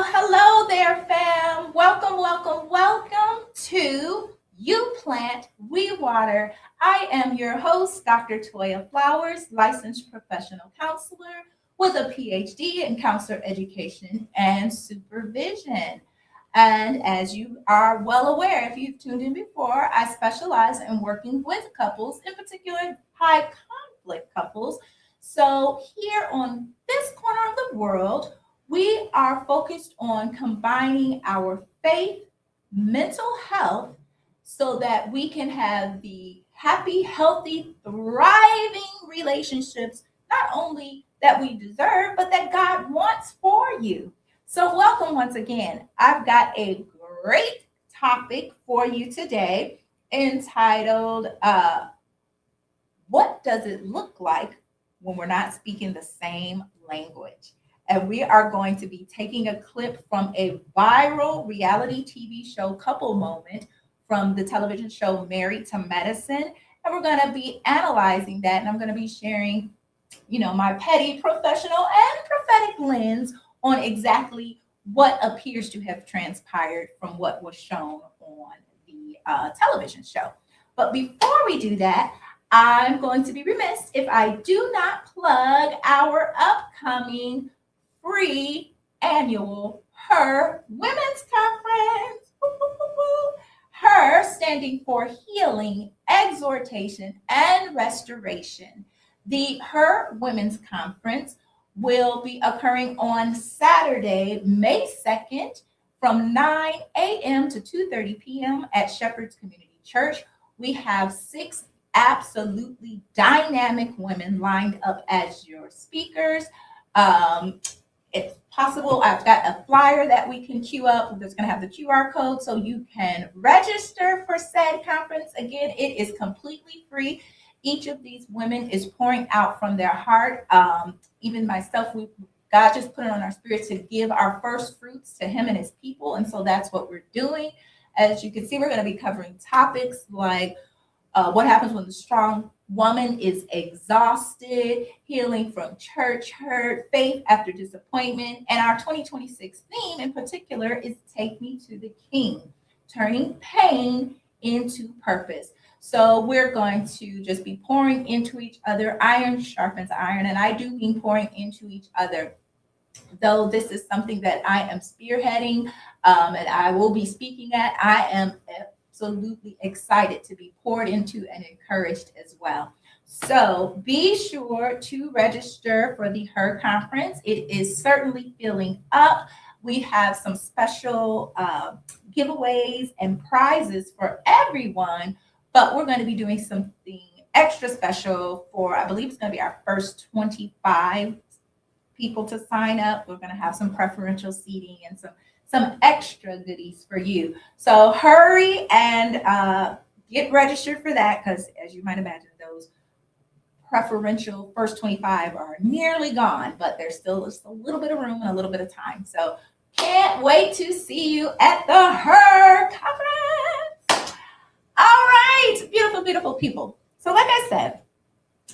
Hello there, fam. Welcome to You Plant, We Water. I am your host, Dr. Toya Flowers, licensed professional counselor with a PhD in counselor education and supervision. And as you are well aware, if you've tuned in before, I specialize in working with couples, in particular high conflict couples. So, here on this corner of the world, we are focused on combining our faith, mental health, so that we can have the happy, healthy, thriving relationships, not only that we deserve, but that God wants for you. So, welcome once again. I've got a great topic for you today entitled What Does It Look Like When We're Not Speaking the Same Language? And we are going to be taking a clip from a viral reality TV show couple moment from the television show Married to Medicine. And we're going to be analyzing that. And I'm going to be sharing, my petty professional and prophetic lens on exactly what appears to have transpired from what was shown on the television show. But before we do that, I'm going to be remiss if I do not plug our upcoming free annual Her Women's Conference. Her standing for healing, exhortation, and restoration. The Her Women's Conference will be occurring on Saturday, May 2nd from 9 a.m. to 2:30 p.m. at Shepherd's Community Church. We have 6 absolutely dynamic women lined up as your speakers. It's possible. I've got a flyer that we can queue up that's going to have the QR code so you can register for said conference. Again, it is completely free. Each of these women is pouring out from their heart. Even myself, God just put it on our spirits to give our first fruits to Him and His people. And so that's what we're doing. As you can see, we're going to be covering topics like what happens when the strong woman is exhausted, healing from church hurt, faith after disappointment. And our 2026 theme in particular is Take Me to the King, turning pain into purpose. So we're going to just be pouring into each other. Iron sharpens iron, and I do mean pouring into each other. Though this is something that I am spearheading and I will be speaking at, I am absolutely excited to be poured into and encouraged as well. So be sure to register for the Her Conference. It is certainly filling up. We have some special giveaways and prizes for everyone, but we're going to be doing something extra special for, I believe it's going to be our first 25 people to sign up. We're going to have some preferential seating and some extra goodies for you. So hurry and get registered for that, because as you might imagine, those preferential first 25 are nearly gone, but there's still just a little bit of room and a little bit of time. So can't wait to see you at the Her Conference. All right, beautiful, beautiful people. So like I said,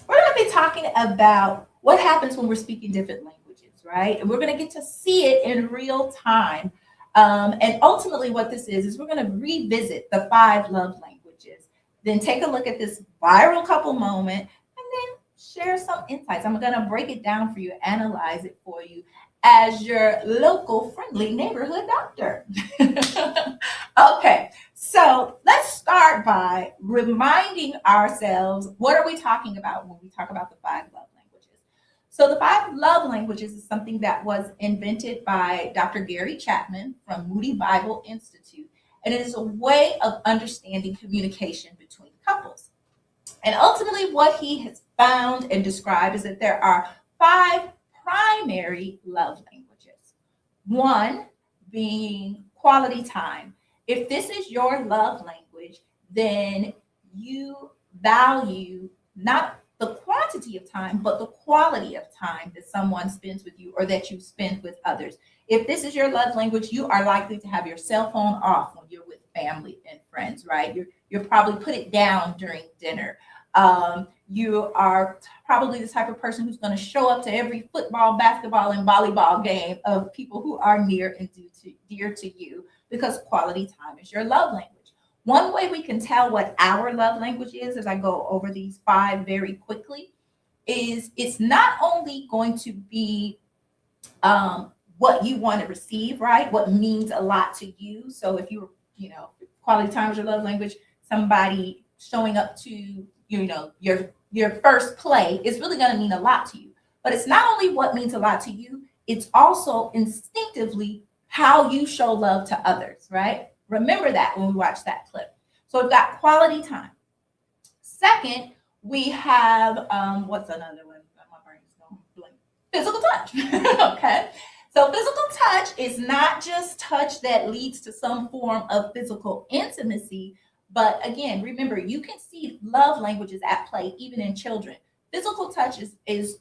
we're going to be talking about what happens when we're speaking different languages, right? And we're going to get to see it in real time. And ultimately what this is we're going to revisit the 5 love languages, then take a look at this viral couple moment, and then share some insights. I'm going to break it down for you, analyze it for you as your local friendly neighborhood doctor. Okay, so let's start by reminding ourselves, what are we talking about when we talk about the 5 love languages? So the 5 love languages is something that was invented by Dr. Gary Chapman from Moody Bible Institute, and it is a way of understanding communication between couples. And ultimately what he has found and described is that there are 5 primary love languages. 1 being quality time. If this is your love language, then you value not the quantity of time, but the quality of time that someone spends with you or that you spend with others. If this is your love language, you are likely to have your cell phone off when you're with family and friends, right? You're probably put it down during dinner. You are probably the type of person who's going to show up to every football, basketball, and volleyball game of people who are near and dear to you, because quality time is your love language. One way we can tell what our love language is, as I go over these five very quickly, is it's not only going to be what you want to receive, right? What means a lot to you. So if quality time is your love language, somebody showing up to, your first play is really going to mean a lot to you. But it's not only what means a lot to you, it's also instinctively how you show love to others, right? Remember that when we watch that clip. So we've got quality time. Second, we have, what's another one? My brain's going blank. Physical touch. Okay. So physical touch is not just touch that leads to some form of physical intimacy, but again, remember, you can see love languages at play even in children. Physical touch is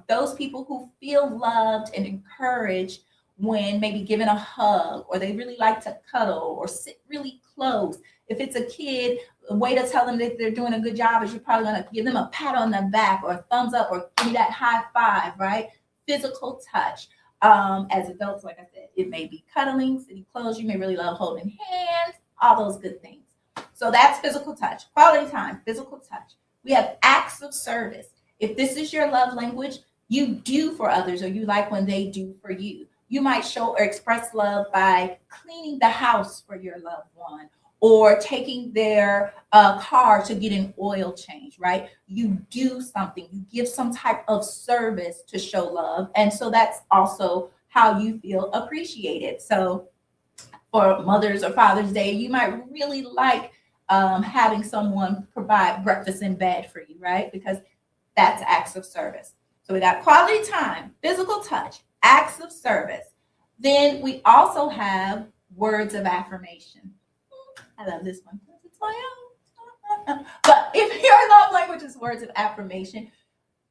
those people who feel loved and encouraged when maybe given a hug, or they really like to cuddle or sit really close. If it's a kid, a way to tell them that they're doing a good job is you're probably going to give them a pat on the back or a thumbs up or give me that high five, right? Physical touch. As adults, like I said, it may be cuddling, sitting close. You may really love holding hands, all those good things. So that's physical touch. Quality time, physical touch. We have acts of service. If this is your love language, you do for others, or you like when they do for you. You might show or express love by cleaning the house for your loved one, or taking their car to get an oil change, right? You do something, you give some type of service to show love. And so that's also how you feel appreciated. So for Mother's or Father's Day, you might really like having someone provide breakfast in bed for you, right? Because that's acts of service. So we got quality time, physical touch, acts of service. Then we also have words of affirmation. I love this one because it's my own. But if your love language is words of affirmation,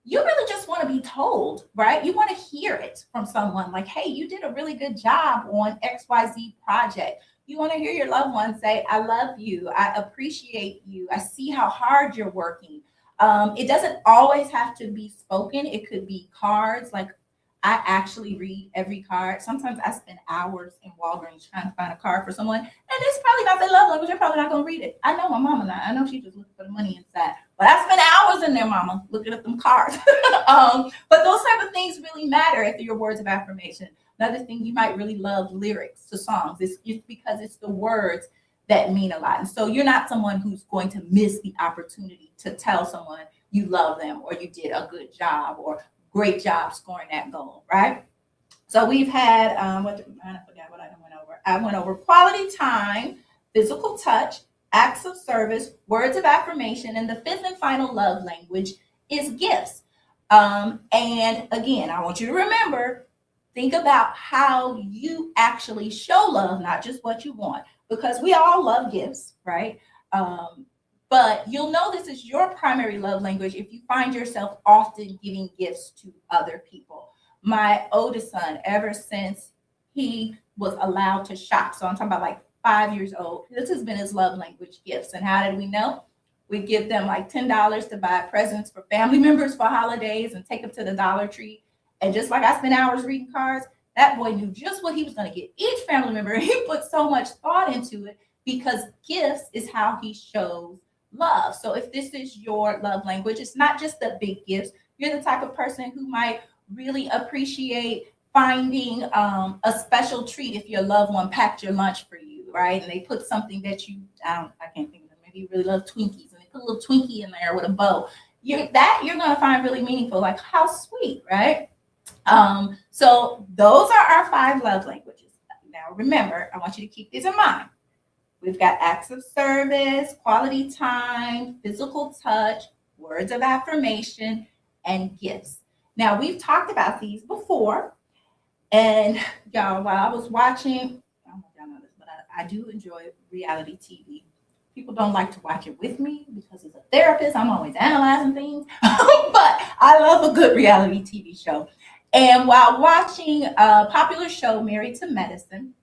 you really just want to be told, right? You want to hear it from someone like, hey, you did a really good job on XYZ project. You want to hear your loved one say, I love you. I appreciate you. I see how hard you're working. It doesn't always have to be spoken. It could be cards. Like, I actually read every card. Sometimes I spend hours in Walgreens trying to find a card for someone, and it's probably not their love language. They're probably not going to read it. I know my mama not. I know she just looking for the money inside, but I spend hours in there, mama, looking at them cards. But those type of things really matter if they're your words of affirmation. Another thing, you might really love lyrics to songs. It's because it's the words that mean a lot. And so you're not someone who's going to miss the opportunity to tell someone you love them, or you did a good job, or great job scoring that goal, right? So we've had, I forgot what I went over. I went over quality time, physical touch, acts of service, words of affirmation, and the fifth and final love language is gifts. And again, I want you to remember, think about how you actually show love, not just what you want, because we all love gifts, right? But you'll know this is your primary love language if you find yourself often giving gifts to other people. My oldest son, ever since he was allowed to shop, so I'm talking about like 5 years old, this has been his love language, gifts. And how did we know? We give them like $10 to buy presents for family members for holidays and take them to the Dollar Tree. And just like I spent hours reading cards, that boy knew just what he was going to get each family member. He put so much thought into it because gifts is how he shows love. So if this is your love language, it's not just the big gifts. You're the type of person who might really appreciate finding a special treat if your loved one packed your lunch for you, right? And they put something that I can't think of it. Maybe you really love Twinkies, and they put a little Twinkie in there with a bow. You're going to find really meaningful, like how sweet, right? So those are our 5 love languages. Now remember, I want you to keep these in mind. We've got acts of service, quality time, physical touch, words of affirmation, and gifts. Now, we've talked about these before. And y'all, while I was watching, I don't know if y'all know this, but I do enjoy reality TV. People don't like to watch it with me because as a therapist, I'm always analyzing things. But I love a good reality TV show. And while watching a popular show, Married to Medicine,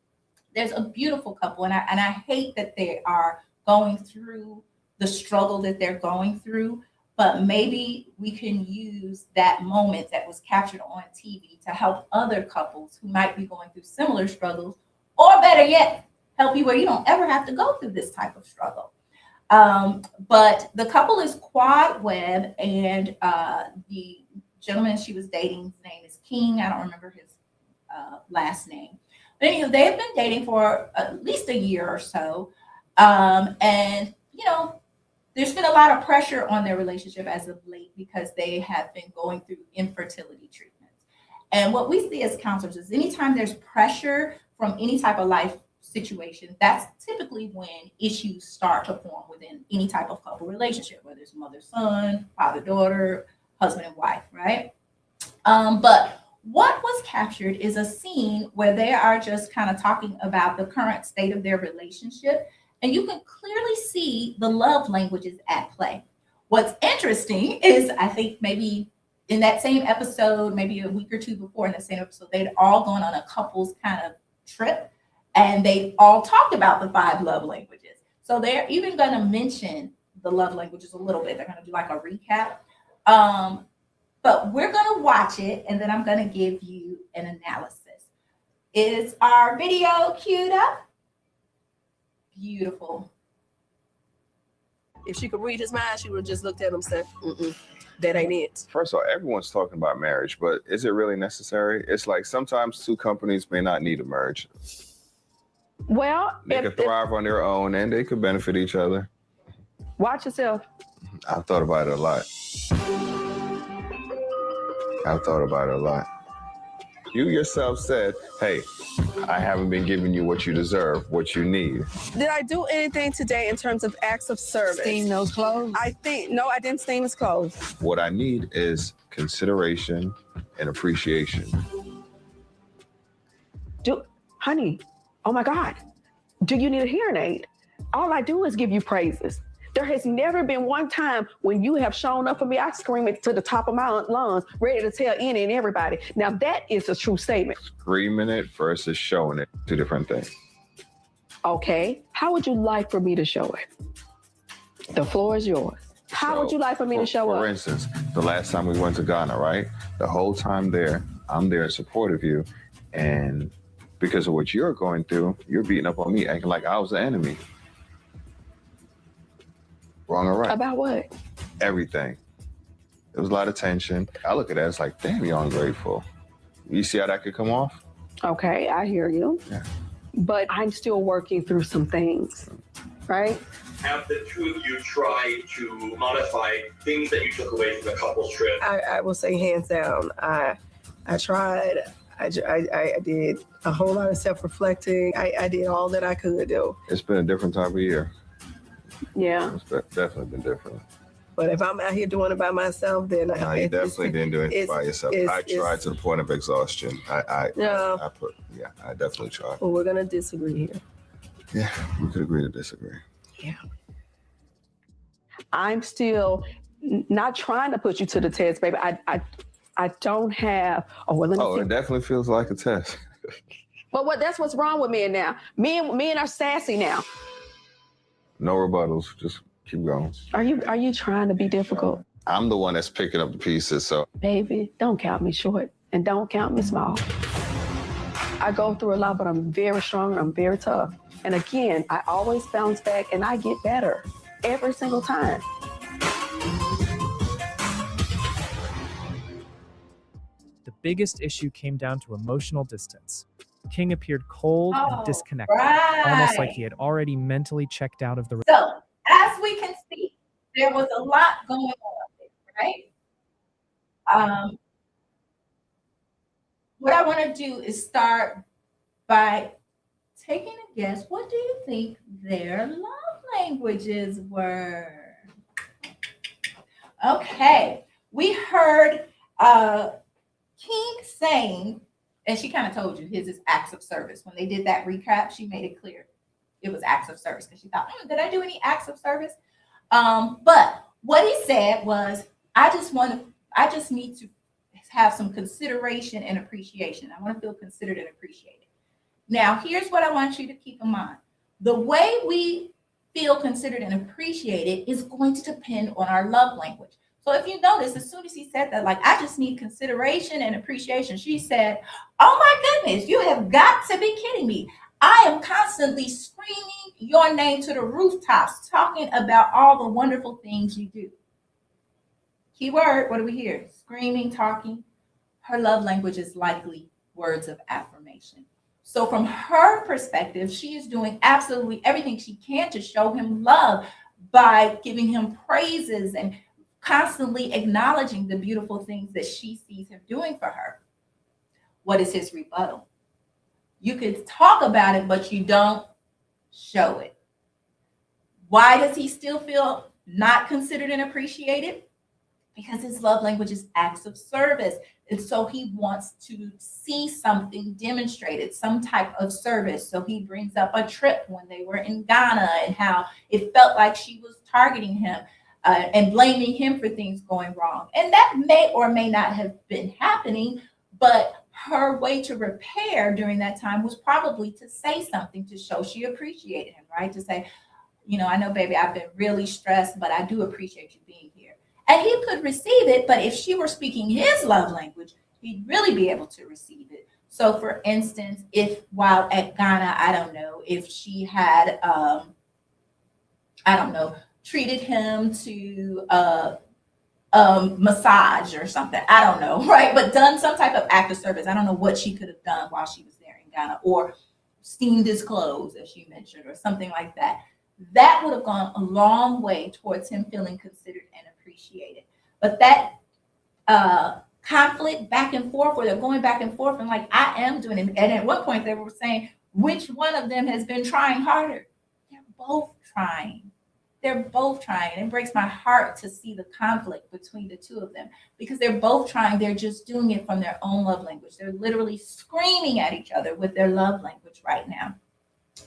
there's a beautiful couple, and I hate that they are going through the struggle that they're going through. but maybe we can use that moment that was captured on TV to help other couples who might be going through similar struggles, or better yet, help you where you don't ever have to go through this type of struggle. But the couple is Quad Webb, and the gentleman she was dating's name is King. I don't remember his last name. But anyway, they have been dating for at least a year or so. And, there's been a lot of pressure on their relationship as of late because they have been going through infertility treatments. And what we see as counselors is anytime there's pressure from any type of life situation, that's typically when issues start to form within any type of couple relationship, whether it's mother-son, father-daughter, husband and wife, right? But what was captured is a scene where they are just kind of talking about the current state of their relationship, and you can clearly see the love languages at play. What's interesting is I think maybe in that same episode, maybe a week or two before in the same episode, they'd all gone on a couples kind of trip, and they all talked about the 5 love languages. So they're even going to mention the love languages a little bit. They're going to do like a recap. But we're going to watch it, and then I'm going to give you an analysis. Is our video queued up? Beautiful. If she could read his mind, she would have just looked at him and said, that ain't it. First of all, everyone's talking about marriage, but is it really necessary? It's like sometimes 2 companies may not need a merge. Well, They could thrive on their own, and they could benefit each other. watch yourself. I've thought about it a lot. You yourself said, hey, I haven't been giving you what you deserve, what you need. Did I do anything today in terms of acts of service? Steam those clothes. No, I didn't steam his clothes. What I need is consideration and appreciation. Honey, oh my God, do you need a hearing aid? All I do is give you praises. There has never been one time when you have shown up for me, I scream it to the top of my lungs, ready to tell any and everybody. Now that is a true statement. Screaming it versus showing it, 2 different things. Okay, how would you like for me to show it? The floor is yours. How would you like for me to show up? For instance, the last time we went to Ghana, right? The whole time there, I'm there in support of you. And because of what you're going through, you're beating up on me, acting like I was the enemy. Wrong or right? About what? Everything. There was a lot of tension. I look at that, it's like, damn, you're ungrateful. You see how that could come off? Okay, I hear you. Yeah. But I'm still working through some things, right? Have the 2 of you tried to modify things that you took away from the couple's trip? I will say hands down. I tried. I did a whole lot of self-reflecting. I did all that I could do. It's been a different type of year. Yeah. It's definitely been different. But if I'm out here doing it by myself, then No, you definitely didn't do it by yourself. I tried to the point of exhaustion. I definitely tried. Well, we're gonna disagree here. Yeah, we could agree to disagree. Yeah. I'm still not trying to put you to the test, baby. I don't have. Let me see. It definitely feels like a test. But that's what's wrong with men now. Men are sassy now. No rebuttals. Just keep going. Are you trying to be difficult? I'm the one that's picking up the pieces, so. Baby, don't count me short and don't count me small. I go through a lot, but I'm very strong and I'm very tough. And again, I always bounce back and I get better every single time. The biggest issue came down to emotional distance. King appeared cold and disconnected, almost like he had already mentally checked out of the. So, as we can see, there was a lot going on there, right? What I want to do is start by taking a guess. What do you think their love languages were? Okay, we heard King saying, and she kind of told you his is acts of service. When they did that recap, she made it clear it was acts of service because she thought, did I do any acts of service? But what he said was, I just need to have some consideration and appreciation. I want to feel considered and appreciated. Now, here's what I want you to keep in mind. The way we feel considered and appreciated is going to depend on our love language. So if you notice, as soon as he said that, like, I just need consideration and appreciation, she said, oh my goodness, you have got to be kidding me. I am constantly screaming your name to the rooftops, talking about all the wonderful things you do. Keyword, what do we hear? Screaming, talking. Her love language is likely words of affirmation. So from her perspective, she is doing absolutely everything she can to show him love by giving him praises and constantly acknowledging the beautiful things that she sees him doing for her. What is his rebuttal? You could talk about it, but you don't show it. Why does he still feel not considered and appreciated? Because his love language is acts of service. And so he wants to see something demonstrated, some type of service. So he brings up a trip when they were in Ghana and how it felt like she was targeting him and blaming him for things going wrong. And that may or may not have been happening, but her way to repair during that time was probably to say something to show she appreciated him, right? To say, you know, I know, baby, I've been really stressed, but I do appreciate you being here. And he could receive it, but if she were speaking his love language, he'd really be able to receive it. So for instance, if while at Ghana, I don't know, if she had, treated him to massage or something, I don't know, right? But done some type of act of service. I don't know what she could have done while she was there in Ghana, or steamed his clothes, as you mentioned, or something like that. That would have gone a long way towards him feeling considered and appreciated. But that conflict back and forth, where they're going back and forth and like, I am doing it. And at one point they were saying, which one of them has been trying harder? They're both trying. They're both trying. And it breaks my heart to see the conflict between the two of them, because they're both trying. They're just doing it from their own love language. They're literally screaming at each other with their love language right now.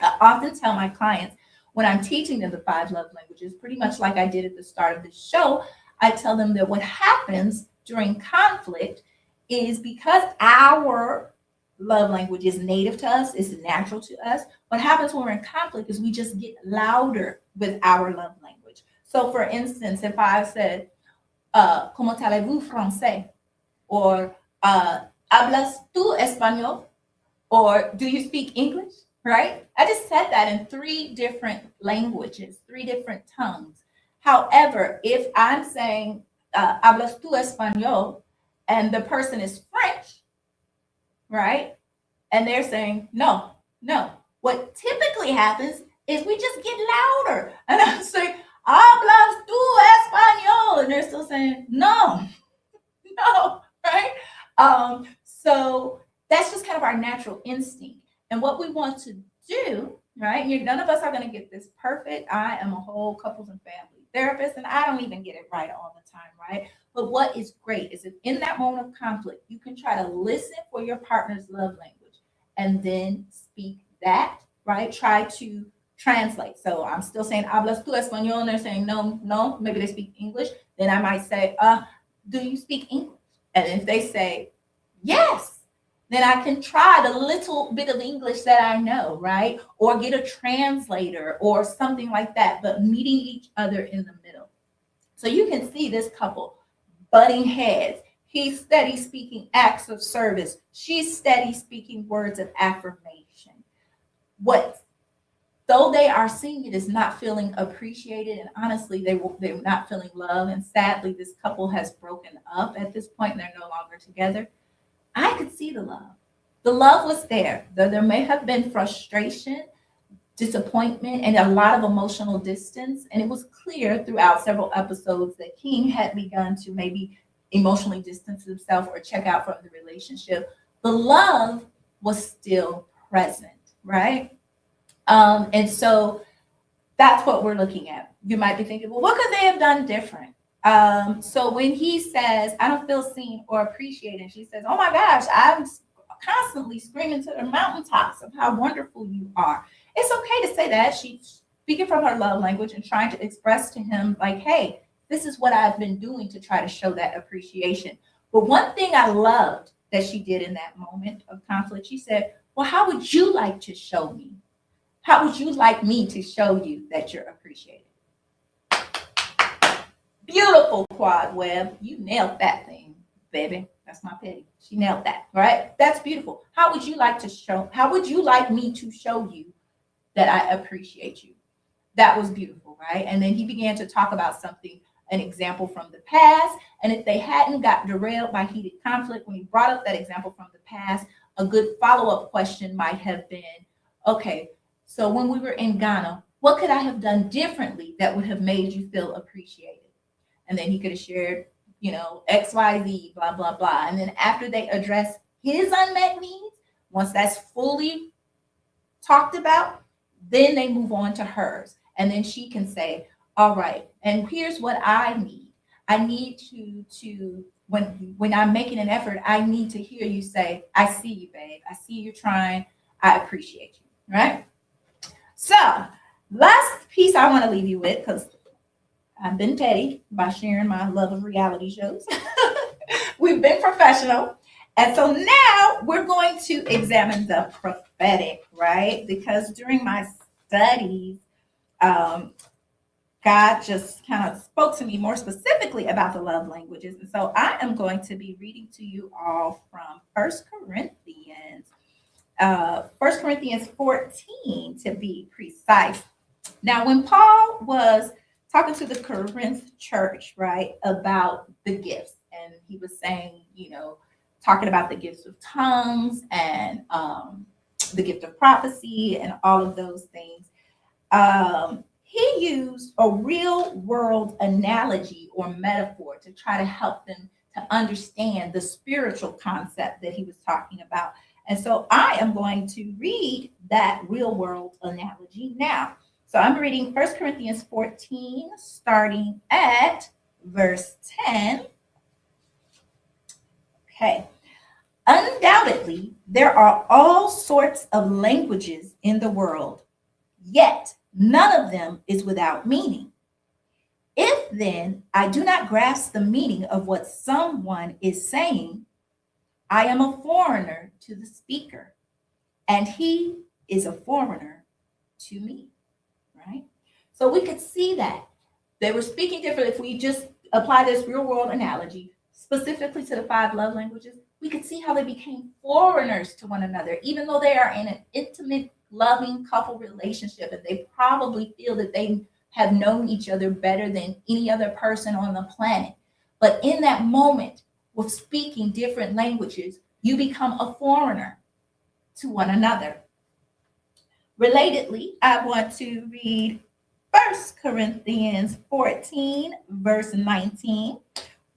I often tell my clients, when I'm teaching them the 5 love languages, pretty much like I did at the start of the show, I tell them that what happens during conflict is, because our love language is native to us, it's natural to us, what happens when we're in conflict is we just get louder with our love language. So for instance, if I said, ¿Cómo te allez-vous français? Or ¿Hablas tú español? Or do you speak English? Right? I just said that in 3 different languages, 3 different tongues. However, if I'm saying, hablas tú español, and the person is French, right? And they're saying, no. What typically happens is we just get louder. And I'm saying, hablas tú español, and they're still saying, no, right? So that's just kind of our natural instinct. And what we want to do, right? None of us are going to get this perfect. I am a whole couples and family therapist, and I don't even get it right all the time, right? But what is great is if in that moment of conflict, you can try to listen for your partner's love language and then speak that, right? Try to translate. So I'm still saying, hablas tú español, and they're saying, no, maybe they speak English. Then I might say, do you speak English? And if they say, yes, then I can try the little bit of English that I know, right? Or get a translator or something like that, but meeting each other in the middle. So you can see this couple butting heads. He's steady speaking acts of service. She's steady speaking words of affirmation. Though they are seeing it as not feeling appreciated, and honestly, they're not feeling love, and sadly, this couple has broken up at this point and they're no longer together. I could see the love. The love was there. There may have been frustration, disappointment, and a lot of emotional distance. And it was clear throughout several episodes that King had begun to maybe emotionally distance himself or check out from the relationship. The love was still present, right? And so that's what we're looking at. You might be thinking, well, what could they have done different? So when he says, I don't feel seen or appreciated, and she says, oh my gosh, I'm constantly screaming to the mountaintops of how wonderful you are. It's okay to say that. She's speaking from her love language and trying to express to him like, hey, this is what I've been doing to try to show that appreciation. But one thing I loved that she did in that moment of conflict, she said, well, how would you like to show me? How would you like me to show you that you're appreciated? Beautiful, Quad Web. You nailed that thing, baby. That's my petty. She nailed that, right? That's beautiful. How would you like me to show you that I appreciate you? That was beautiful, right? And then he began to talk about something, an example from the past. And if they hadn't got derailed by heated conflict, when he brought up that example from the past, a good follow-up question might have been, okay, so when we were in Ghana, what could I have done differently that would have made you feel appreciated? And then he could have shared, X, Y, Z, blah, blah, blah. And then after they address his unmet needs, once that's fully talked about, then they move on to hers. And then she can say, all right, and here's what I need. I need to when I'm making an effort, I need to hear you say, I see you, babe. I see you trying. I appreciate you, right? So last piece I want to leave you with, because I've been petty by sharing my love of reality shows. We've been professional. And so now we're going to examine the prophetic, right? Because during my studies, God just kind of spoke to me more specifically about the love languages. And so I am going to be reading to you all from 1 Corinthians 14 to be precise. Now, when Paul was talking to the Corinth church, right, about the gifts, and he was saying, talking about the gifts of tongues and the gift of prophecy and all of those things, he used a real world analogy or metaphor to try to help them to understand the spiritual concept that he was talking about. And so I am going to read that real world analogy now. So I'm reading 1 Corinthians 14, starting at verse 10. Okay. Undoubtedly, there are all sorts of languages in the world, yet none of them is without meaning. If then I do not grasp the meaning of what someone is saying, I am a foreigner to the speaker, and he is a foreigner to me, right? So we could see that they were speaking different. If we just apply this real world analogy specifically to the 5 love languages, we could see how they became foreigners to one another, even though they are in an intimate, loving couple relationship, and they probably feel that they have known each other better than any other person on the planet. But in that moment, with speaking different languages, you become a foreigner to one another. Relatedly, I want to read 1 Corinthians 14, verse 19,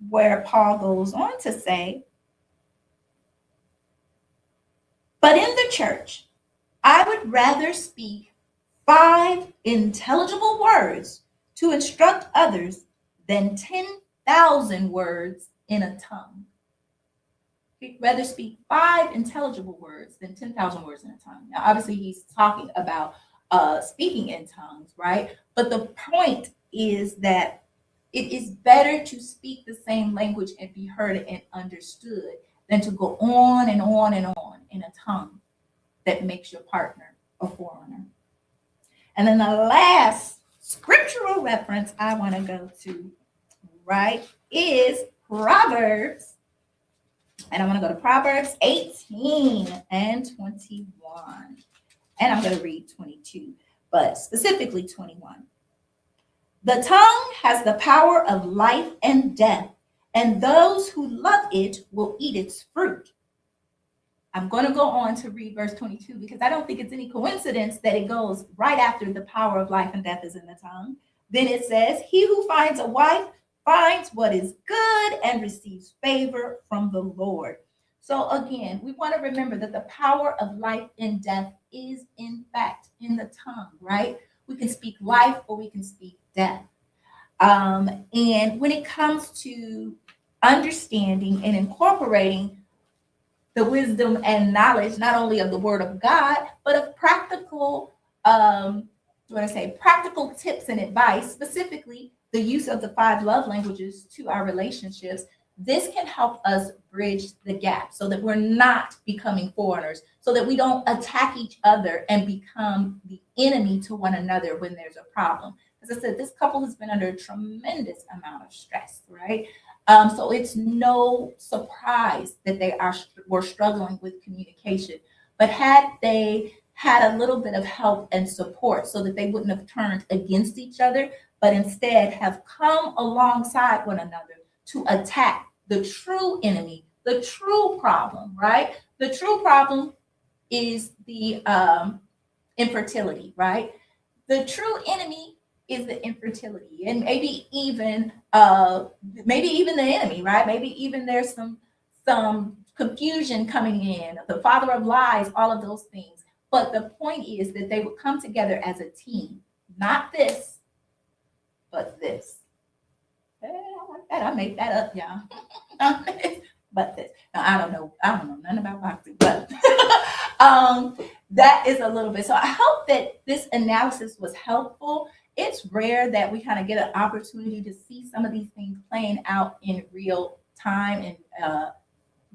where Paul goes on to say, but in the church, I would rather speak 5 intelligible words to instruct others than 10,000 words in a tongue. He'd rather speak 5 intelligible words than 10,000 words in a tongue. Now, obviously, he's talking about speaking in tongues, right? But the point is that it is better to speak the same language and be heard and understood than to go on and on and on in a tongue that makes your partner a foreigner. And then the last scriptural reference I want to go to, right, is Proverbs. And I'm going to go to Proverbs 18 and 21. And I'm going to read 22, but specifically 21. The tongue has the power of life and death, and those who love it will eat its fruit. I'm going to go on to read verse 22 because I don't think it's any coincidence that it goes right after the power of life and death is in the tongue. Then it says, he who finds a wife finds what is good and receives favor from the Lord. So again, we want to remember that the power of life and death is in fact in the tongue, right? We can speak life or we can speak death. And when it comes to understanding and incorporating the wisdom and knowledge, not only of the word of God, but of practical, practical tips and advice, specifically the use of the 5 love languages to our relationships, this can help us bridge the gap so that we're not becoming foreigners, so that we don't attack each other and become the enemy to one another when there's a problem. As I said, this couple has been under a tremendous amount of stress, right? So it's no surprise that were struggling with communication. But had they had a little bit of help and support so that they wouldn't have turned against each other, but instead have come alongside one another to attack the true enemy, the true problem, right? The true problem is the infertility, right? The true enemy is the infertility, and maybe even the enemy, right? Maybe even there's some confusion coming in, the father of lies, all of those things. But the point is that they would come together as a team, not this, but this. Hey, I like that. I made that up, y'all. But this. Now I don't know nothing about boxing, but that is a little bit. So I hope that this analysis was helpful. It's rare that we kind of get an opportunity to see some of these things playing out in real time and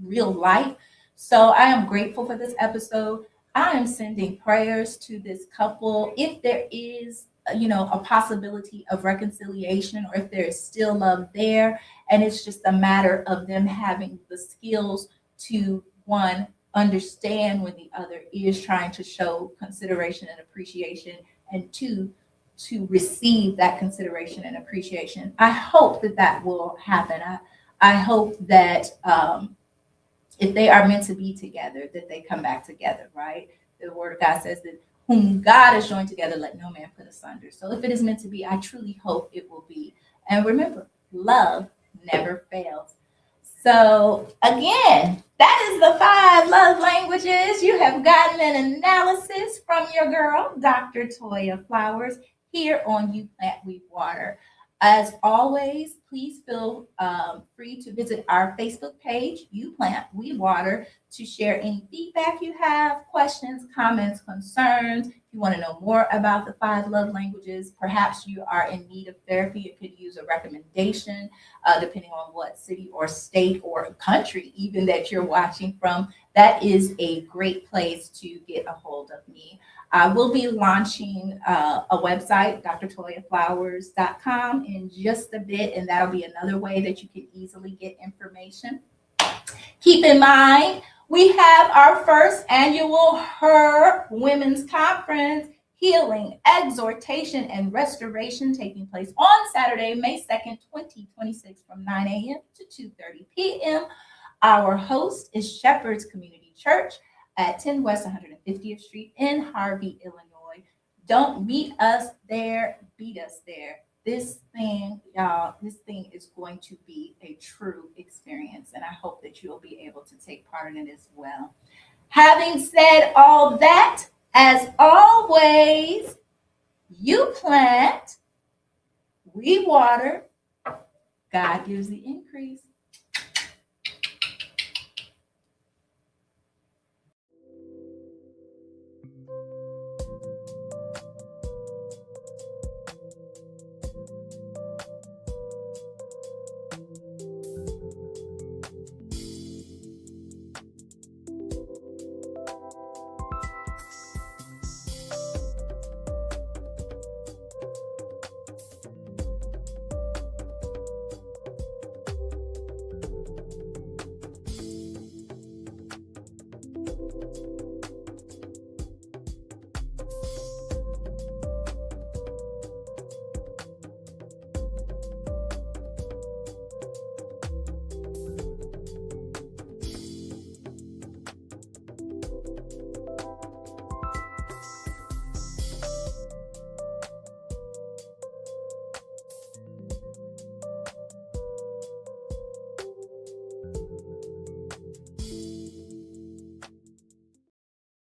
real life. So I am grateful for this episode. I am sending prayers to this couple. If there is, a possibility of reconciliation, or if there is still love there, and it's just a matter of them having the skills to, one, understand when the other is trying to show consideration and appreciation, and two, to receive that consideration and appreciation. I hope that will happen. I hope that if they are meant to be together, that they come back together, right? The word of God says that whom God has joined together, let no man put asunder. So if it is meant to be, I truly hope it will be. And remember, love never fails. So again, that is the 5 love languages. You have gotten an analysis from your girl, Dr. Toya Flowers, here on You Plant, We Water. As always, please feel free to visit our Facebook page, You Plant, We Water, to share any feedback you have, questions, comments, concerns. If you want to know more about the 5 love languages, perhaps you are in need of therapy, you could use a recommendation, depending on what city or state or country even that you're watching from. That is a great place to get a hold of me. I will be launching a website, drtoyaflowers.com, in just a bit, and that'll be another way that you can easily get information. Keep in mind, we have our first annual HER Women's Conference, Healing, Exhortation, and Restoration, taking place on Saturday, May 2nd, 2026, from 9 a.m. to 2:30 p.m. Our host is Shepherd's Community Church at 10 West 150th Street in Harvey, Illinois. Don't meet us there, beat us there. This thing, y'all, is going to be a true experience, and I hope that you'll be able to take part in it as well. Having said all that, as always, you plant, we water, God gives the increase.